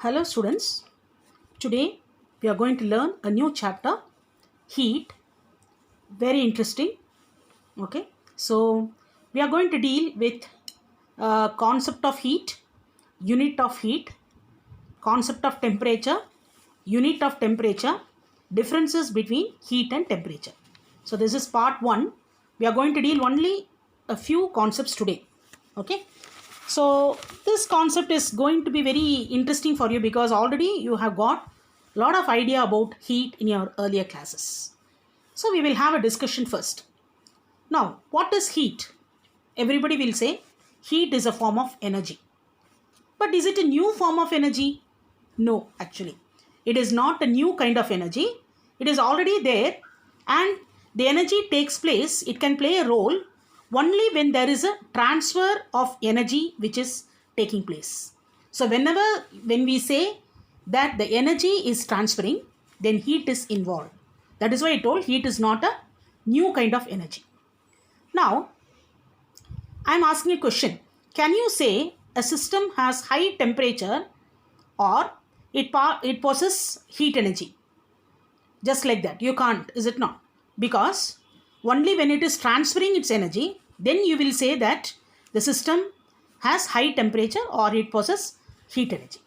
Hello students, today we are going to learn a new chapter, heat, very interesting. Okay, so we are going to deal with concept of heat, unit of heat, concept of temperature, unit of temperature, differences between heat and temperature. So this is part 1. We are going to deal only a few concepts today. Okay, so this concept is going to be very interesting for you because already you have got a lot of idea about heat in your earlier classes. So we will have a discussion first. Now, what is heat? Everybody will say heat is a form of energy. But is it a new form of energy? No, actually. It is not a new kind of energy. It is already there, and the energy takes place, it can play a role only when there is a transfer of energy which is taking place. So when we say that the energy is transferring, then heat is involved. That is why I told heat is not a new kind of energy. Now, I am asking a question. Can you say a system has high temperature or it possesses heat energy? Just like that. You can't, is it not? Because only when it is transferring its energy, then you will say that the system has high temperature or it possesses heat energy.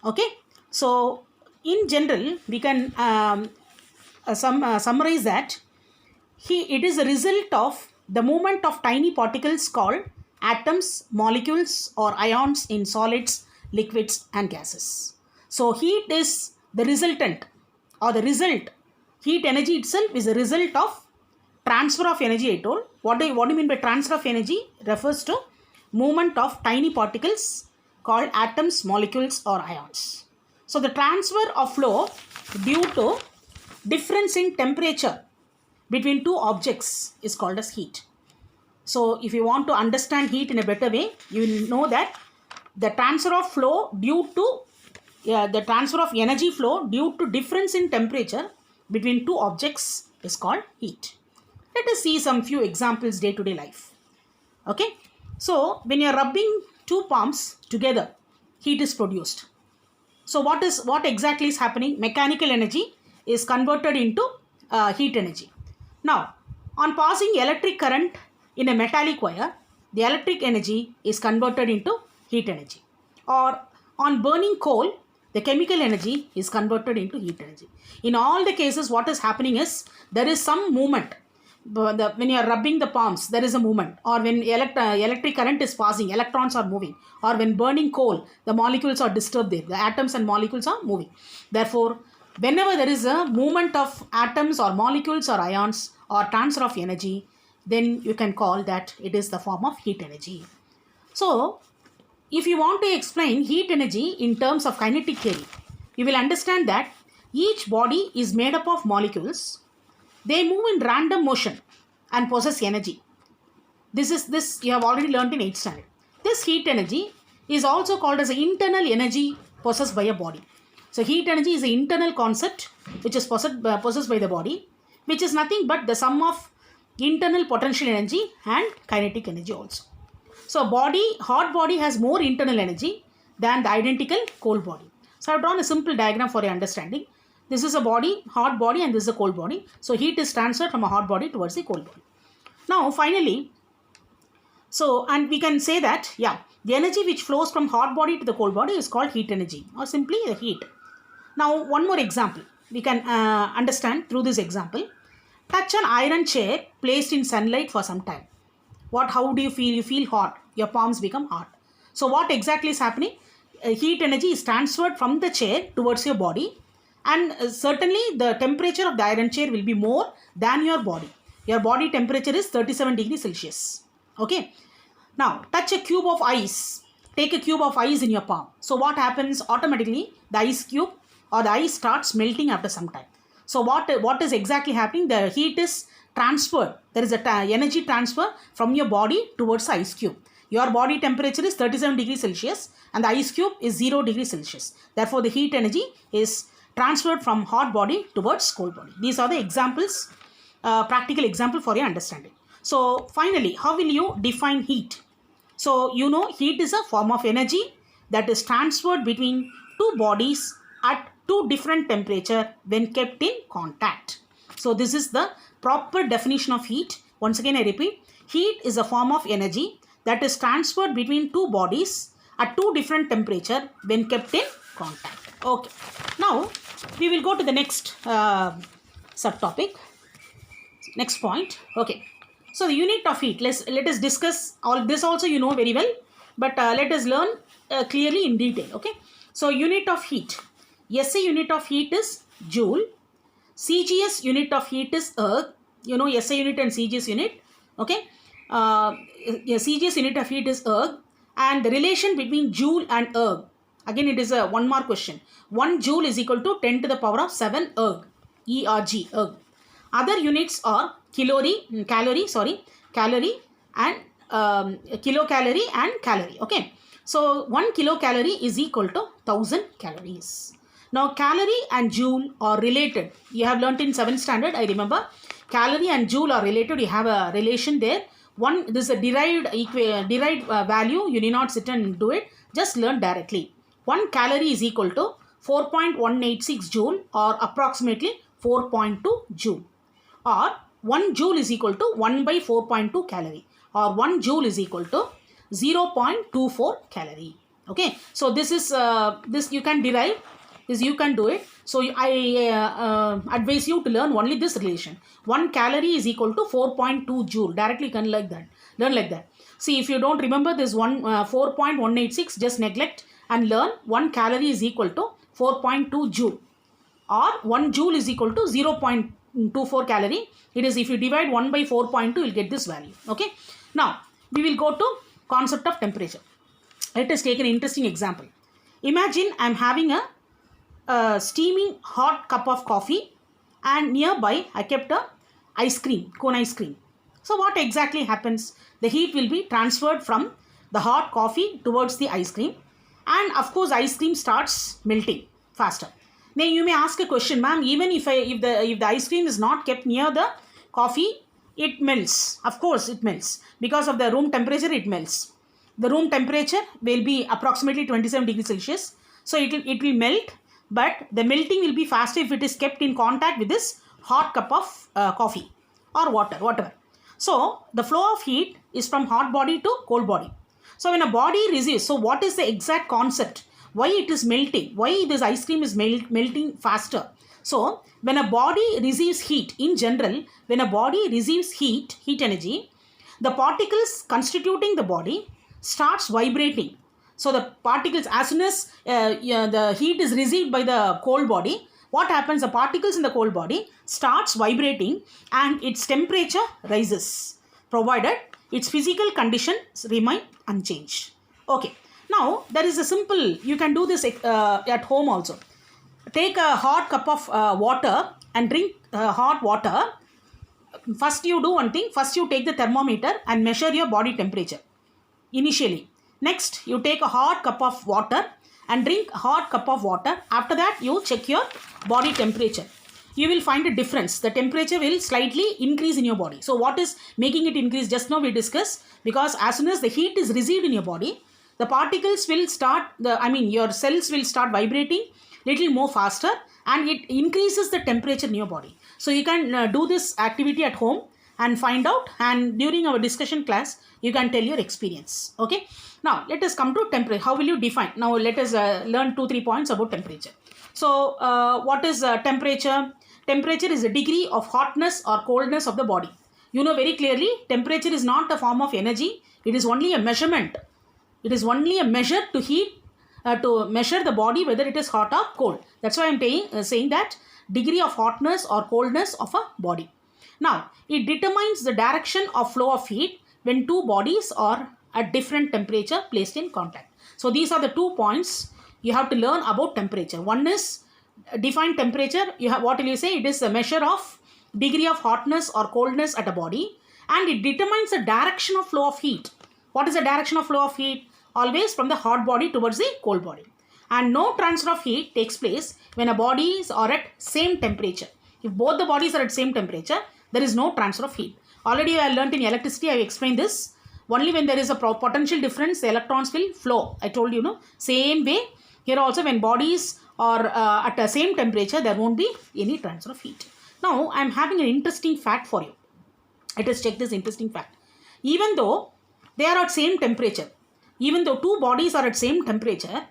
Okay. So in general, we can summarize that it is a result of the movement of tiny particles called atoms, molecules or ions in solids, liquids and gases. So heat is the resultant or the result. Heat energy itself is a result of transfer of energy, I told. What do you mean by transfer of energy? Refers to movement of tiny particles called atoms, molecules or ions. So the transfer of flow due to difference in temperature between two objects is called as heat. So if you want to understand heat in a better way, you will know that the transfer of flow due to the transfer of energy flow due to difference in temperature between two objects is called heat. Let us see some few examples day-to-day life. Okay. So when you are rubbing two palms together, heat is produced. So what exactly is happening? Mechanical energy is converted into heat energy. Now, on passing electric current in a metallic wire, the electric energy is converted into heat energy. Or on burning coal, the chemical energy is converted into heat energy. In all the cases, what is happening is there is some movement. When you are rubbing the palms, there is a movement. Or when electric current is passing, electrons are moving. Or when burning coal, the molecules are disturbed there. The atoms and molecules are moving. Therefore, whenever there is a movement of atoms or molecules or ions or transfer of energy, then you can call that it is the form of heat energy. So, if you want to explain heat energy in terms of kinetic theory, you will understand that each body is made up of molecules. They move in random motion and possess energy. This you have already learned in 8th standard. This heat energy is also called as internal energy possessed by a body. So heat energy is an internal concept which is possessed by the body, which is nothing but the sum of internal potential energy and kinetic energy also. So hot body has more internal energy than the identical cold body. So I have drawn a simple diagram for your understanding. This is a body, hot body, and this is a cold body. So heat is transferred from a hot body towards the cold body. Now finally, and we can say that, the energy which flows from hot body to the cold body is called heat energy or simply the heat. Now one more example we can understand through this example. Touch an iron chair placed in sunlight for some time. How do you feel? You feel hot. Your palms become hot. So what exactly is happening? Heat energy is transferred from the chair towards your body, and certainly the temperature of the iron chair will be more than your body. Your body temperature is 37 degrees Celsius. Okay. Now touch a cube of ice. Take a cube of ice in your palm. So what happens? Automatically the ice cube or the ice starts melting after some time. So what is exactly happening? The heat is transferred. There is a energy transfer from your body towards the ice cube. Your body temperature is 37 degrees Celsius and the ice cube is 0 degrees Celsius. Therefore, the heat energy is transferred from hot body towards cold body. These are the examples, practical example for your understanding. So finally, how will you define heat? So you know heat is a form of energy that is transferred between two bodies at two different temperature when kept in contact. So this is the proper definition of heat. Once again I repeat, heat is a form of energy that is transferred between two bodies at two different temperature when kept in contact. Okay, now we will go to the next subtopic, next point. Okay, so the unit of heat, let us discuss all this. Also you know very well, but let us learn clearly in detail. Okay, so unit of heat, SI unit of heat is joule, CGS unit of heat is erg. You know SI unit and CGS unit. Okay, CGS unit of heat is erg, and the relation between joule and erg, again it is a 1 mark question. 1 joule is equal to 10 to the power of 7 erg, ERG, erg. Other units are calorie and kilocalorie and calorie. Okay, so 1 kilocalorie is equal to 1000 calories. Now calorie and joule are related. You have learnt in 7th standard, I remember. Calorie and joule are related. You have a relation there. This is a derived value. You need not sit and do it. Just learn directly. 1 calorie is equal to 4.186 joule, or approximately 4.2 joule. Or 1 joule is equal to 1 by 4.2 calorie, or 1 joule is equal to 0.24 calorie. Okay, so this is this you can derive, this you can do it. So I advise you to learn only this relation. 1 calorie is equal to 4.2 joule. Directly you can learn like that. See, if you don't remember this 4.186, just neglect and learn 1 calorie is equal to 4.2 joule, or 1 joule is equal to 0.24 calorie. It is, if you divide 1 by 4.2, you will get this value. Okay, now we will go to concept of temperature. Let us take an interesting example. Imagine I am having a steaming hot cup of coffee, and nearby I kept a ice cream, cone ice cream. So what exactly happens? The heat will be transferred from the hot coffee towards the ice cream, and of course ice cream starts melting faster. Now you may ask a question, ma'am, even if the ice cream is not kept near the coffee, it melts. Of course it melts, because of the room temperature it melts. The room temperature will be approximately 27 degrees Celsius. So it will melt, but the melting will be faster if it is kept in contact with this hot cup of coffee or water, whatever. So the flow of heat is from hot body to cold body. So when a body receives, so what is the exact concept? Why it is melting? Why this ice cream is melting faster? So when a body receives heat, in general, when a body receives heat energy, the particles constituting the body starts vibrating. So the particles, as soon as the heat is received by the cold body, what happens? The particles in the cold body starts vibrating and its temperature rises, provided its physical conditions remain unchanged. Okay, now there is a simple, you can do this at home also. Take a hot cup of water and drink hot water. First you do one thing, first you take the thermometer and measure your body temperature initially. Next, you take a hot cup of water and drink a hot cup of water. After that, you check your body temperature. You will find a difference. The temperature will slightly increase in your body. So what is making it increase? Just now we discussed, because as soon as the heat is received in your body, the particles will start, your cells will start vibrating little more faster, and it increases the temperature in your body. So you can do this activity at home and find out, and during our discussion class, you can tell your experience. Okay. Now, let us come to temperature. How will you define? Now, let us learn 2-3 points about temperature. So, what is temperature? Temperature is a degree of hotness or coldness of the body. You know very clearly, temperature is not a form of energy. It is only a measurement. It is only a measure to heat, to measure the body whether it is hot or cold. That's why I am saying that degree of hotness or coldness of a body. Now, it determines the direction of flow of heat when two bodies are at different temperature placed in contact. So these are the 2 points you have to learn about temperature. One is define temperature. You have, what will you say? It is a measure of degree of hotness or coldness at a body, and it determines the direction of flow of heat. What is the direction of flow of heat? Always from the hot body towards the cold body. And no transfer of heat takes place when a bodies are at same temperature. If both the bodies are at same temperature, there is no transfer of heat. Already I learnt in electricity, I explained this. Only when there is a potential difference, the electrons will flow. I told you, no? Same way, here also when bodies are at the same temperature, there won't be any transfer of heat. Now, I am having an interesting fact for you. Let us check this interesting fact. Even though they are at same temperature, even though two bodies are at same temperature,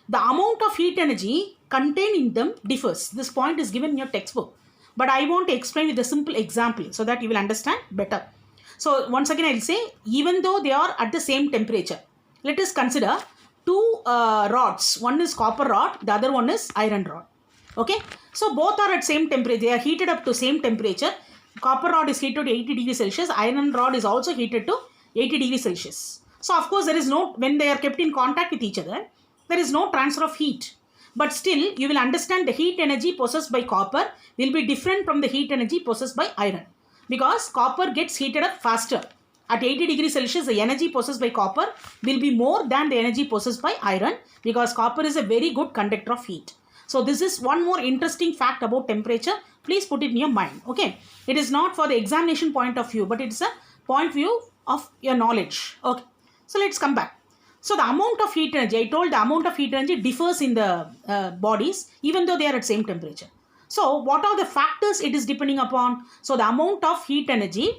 the amount of heat energy contained in them differs. This point is given in your textbook. But I want to explain with a simple example so that you will understand better. So once again I will say, even though they are at the same temperature, let us consider two rods. One is copper rod, the other one is iron rod. Okay. So both are at same temperature. They are heated up to same temperature. Copper rod is heated to 80 degrees Celsius. Iron rod is also heated to 80 degrees Celsius. So of course there is no, when they are kept in contact with each other, there is no transfer of heat. But still you will understand the heat energy possessed by copper will be different from the heat energy possessed by iron. Because copper gets heated up faster. At 80 degrees Celsius, the energy possessed by copper will be more than the energy possessed by iron, because copper is a very good conductor of heat. So this is one more interesting fact about temperature. Please put it in your mind. Okay. It is not for the examination point of view, but it is a point of view of your knowledge. Okay. So let's come back. So the amount of heat energy, I told the amount of heat energy differs in the bodies, even though they are at same temperature. So what are the factors it is depending upon? So the amount of heat energy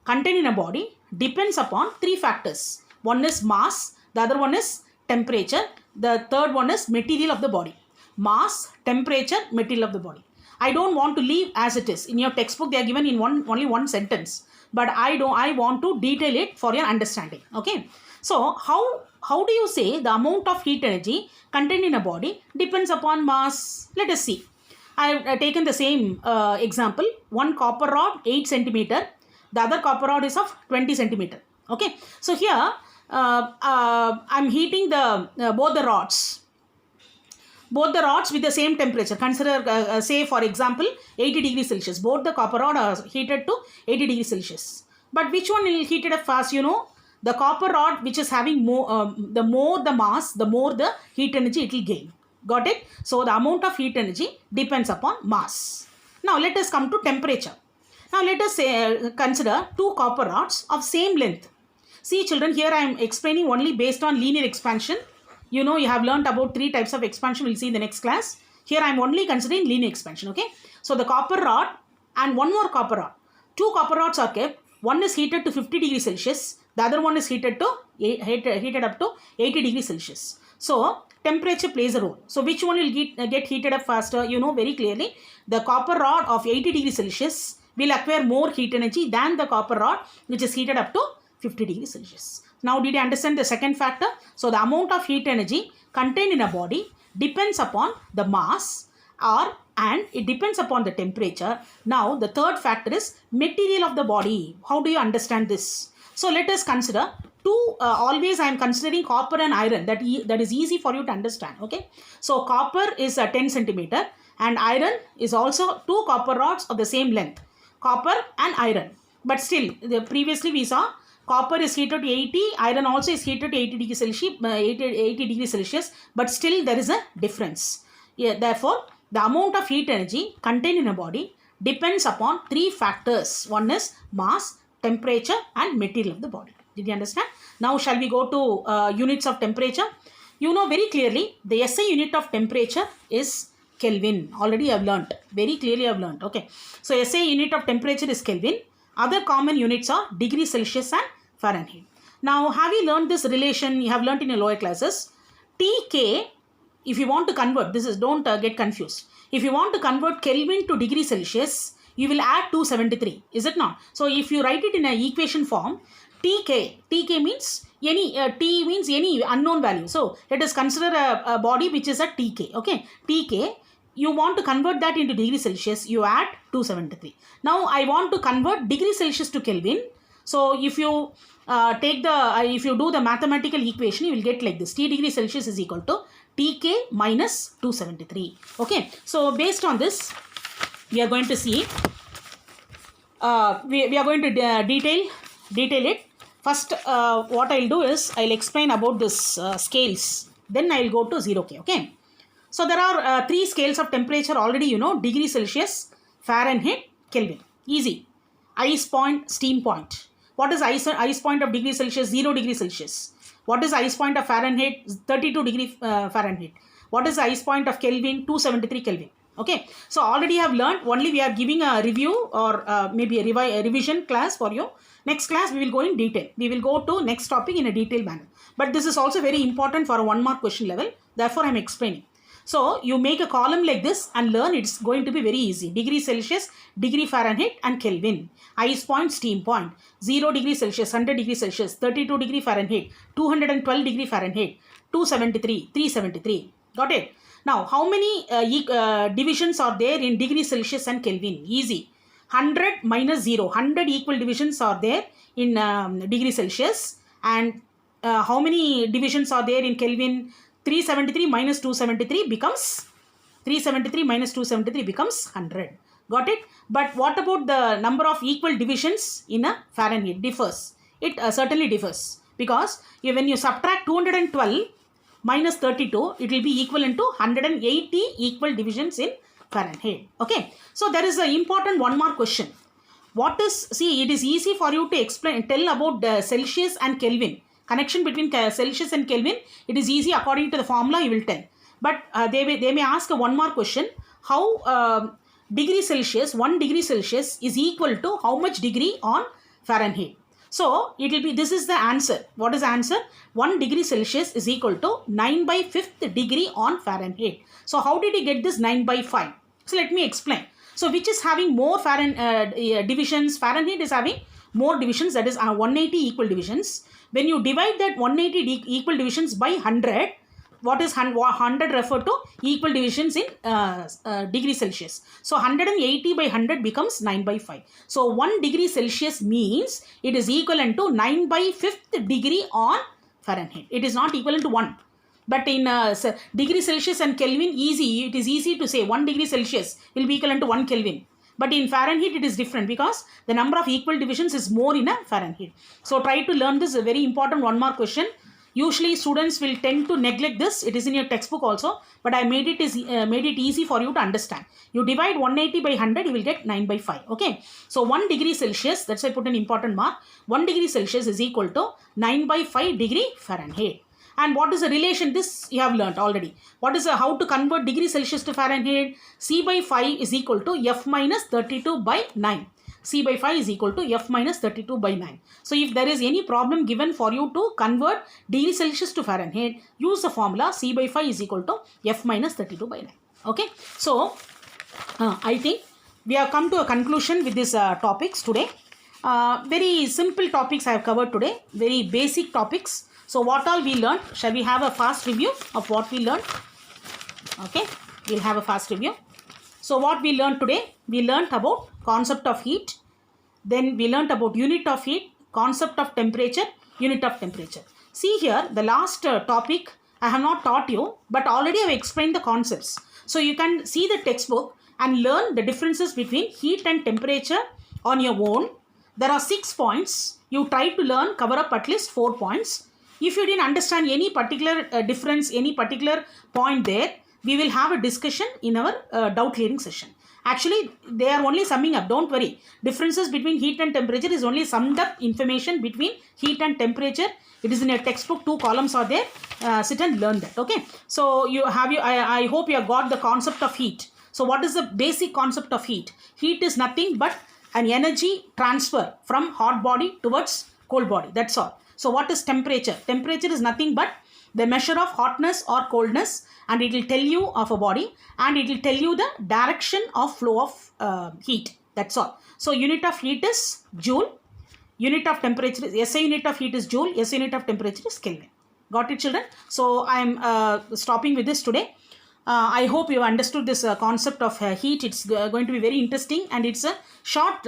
contained in a body depends upon three factors. One is mass, the other one is temperature, the third one is material of the body. Mass, temperature, material of the body. I don't want to leave as it is. In your textbook they are given in only one sentence, but I want to detail it for your understanding. Okay. So how do you say the amount of heat energy contained in a body depends upon mass? Let us see. I have taken the same example. One copper rod 8 centimeter, the other copper rod is of 20 centimeter. Okay. So here I am heating both the rods with the same temperature. Consider say for example 80 degrees Celsius. Both the copper rod are heated to 80 degrees Celsius. But which one will heat it up fast? You know, the copper rod which is having more, the more the mass, the more the heat energy it will gain. Got it? So the amount of heat energy depends upon mass. Now let us come to temperature. Now let us consider two copper rods of same length. See children, here I am explaining only based on linear expansion. You know, you have learnt about three types of expansion. We'll see in the next class. Here I am only considering linear expansion. Okay. So the copper rod and one more copper rod. Two copper rods are kept. One is heated to 50 degrees Celsius. The other one is heated up to 80 degrees Celsius. So temperature plays a role. So which one will get heated up faster? You know very clearly, the copper rod of 80 degrees Celsius will acquire more heat energy than the copper rod which is heated up to 50 degrees Celsius. Now did you understand the second factor? So the amount of heat energy contained in a body depends upon the mass and it depends upon the temperature. Now the third factor is material of the body. How do you understand this? So let us consider two, always I am considering copper and iron, that is easy for you to understand. Okay. So copper is 10 centimeter and iron is also two copper rods of the same length. Copper and iron. But still, previously we saw copper is heated to 80, iron also is heated to 80 degrees Celsius, 80 degrees Celsius, but still there is a difference. Yeah, therefore, the amount of heat energy contained in a body depends upon three factors. One is mass, temperature and material of the body. Did you understand? Now shall we go to units of temperature? You know very clearly the SI unit of temperature is Kelvin. Already I have learnt. Very clearly I have learnt. Okay. So SI unit of temperature is Kelvin. Other common units are degrees Celsius and Fahrenheit. Now have you learned this relation? You have learnt in your lower classes. TK, if you want to convert, don't get confused. If you want to convert Kelvin to degree Celsius, you will add 273. Is it not? So if you write it in an equation form, TK means T means any unknown value. So let us consider a body which is at TK. Okay. TK, you want to convert that into degree Celsius, you add 273. Now I want to convert degree Celsius to Kelvin. So if you if you do the mathematical equation, you will get like this. T degree Celsius is equal to TK minus 273. Okay. So based on this, we are going to see, we are going to detail it. First, what I will do is, I will explain about this scales. Then I will go to 0K. Okay. So there are three scales of temperature already, you know, degree Celsius, Fahrenheit, Kelvin. Easy. Ice point, steam point. What is ice point of degree Celsius? 0 degree Celsius. What is ice point of Fahrenheit? 32 degree Fahrenheit. What is the ice point of Kelvin? 273 Kelvin. Okay, so already have learned. Only we are giving a review or maybe a revision class for you. Next class we will go in detail. We will go to next topic in a detailed manner. But this is also very important for a 1 mark question level. Therefore, I am explaining. So you make a column like this and learn. It's going to be very easy. Degree Celsius, degree Fahrenheit and Kelvin. Ice point, steam point. 0 degree Celsius, 100 degree Celsius, 32 degree Fahrenheit, 212 degree Fahrenheit, 273, 373. Got it? Now, how many divisions are there in degree Celsius and Kelvin? Easy. 100 minus 0. 100 equal divisions are there in degree Celsius. And how many divisions are there in Kelvin? 373 minus 273 becomes 373 minus 273 becomes 100. Got it? But what about the number of equal divisions in a Fahrenheit? Differs. It certainly differs. Because when you subtract 212 minus 32, it will be equivalent to 180 equal divisions in Fahrenheit. Okay. So there is an important 1 mark question. What is, see, it is easy for you to explain, tell about the Celsius and Kelvin. Connection between Celsius and Kelvin, it is easy according to the formula you will tell. But they may ask a 1 mark question. How degree Celsius, 1 degree Celsius is equal to how much degree on Fahrenheit? So it will be, this is the answer. What is the answer? 1 degree Celsius is equal to 9 by 5th degree on Fahrenheit. So how did he get this 9 by 5? So let me explain. So which is having more divisions? Fahrenheit is having more divisions, that is 180 equal divisions. When you divide that 180 equal divisions by 100, what is 100 referred to? Equal divisions in degree Celsius. So 180 by 100 becomes 9 by 5. So 1 degree Celsius means it is equivalent to 9 by 5th degree on Fahrenheit. It is not equivalent to 1. But in degree Celsius and Kelvin, it is easy to say 1 degree Celsius will be equivalent to 1 Kelvin. But in Fahrenheit, it is different because the number of equal divisions is more in a Fahrenheit. So try to learn this, a very important 1 mark question. Usually students will tend to neglect this. It is in your textbook also, but I made it easy for you to understand. You divide 180 by 100, you will get 9 by 5. Okay. So 1 degree Celsius, that's why I put an important mark. 1 degree Celsius is equal to 9 by 5 degree Fahrenheit. And what is the relation? This you have learnt already. What is how to convert degree Celsius to Fahrenheit? C by 5 is equal to F minus 32 by 9. C by 5 is equal to F minus 32 by 9. So if there is any problem given for you to convert degree Celsius to Fahrenheit, use the formula C by 5 is equal to F minus 32 by 9. Okay. So I think we have come to a conclusion with these topics today. Very simple topics I have covered today. Very basic topics. So what all we learned? Shall we have a fast review of what we learned? Okay, we'll have a fast review. So what we learned today? We learned about concept of heat. Then we learned about unit of heat, concept of temperature, unit of temperature. See here, the last topic I have not taught you, but already I have explained the concepts. So you can see the textbook and learn the differences between heat and temperature on your own. There are 6 points. You try to learn, cover up at least 4 points. If you didn't understand any particular difference, any particular point there, we will have a discussion in our doubt clearing session. Actually, they are only summing up. Don't worry. Differences between heat and temperature is only summed up information between heat and temperature. It is in your textbook. 2 columns are there. Sit and learn that. Okay. So I hope you have got the concept of heat. So what is the basic concept of heat? Heat is nothing but an energy transfer from hot body towards cold body. That's all. So what is temperature? Temperature is nothing but the measure of hotness or coldness, and it will tell you of a body, and it will tell you the direction of flow of heat. That's all. So unit of heat is joule. Unit of temperature is SI unit of heat is joule. SI unit of temperature is Kelvin. Got it, children? So I am stopping with this today. I hope you understood this concept of heat. It's going to be very interesting, and it's a short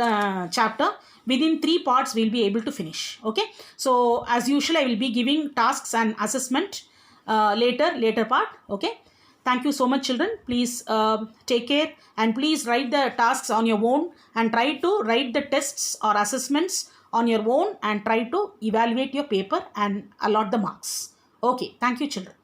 chapter. Within 3 parts, we'll be able to finish. Okay. So as usual, I will be giving tasks and assessment later part. Okay. Thank you so much, children. Please take care, and please write the tasks on your own, and try to write the tests or assessments on your own, and try to evaluate your paper and allot the marks. Okay. Thank you, children.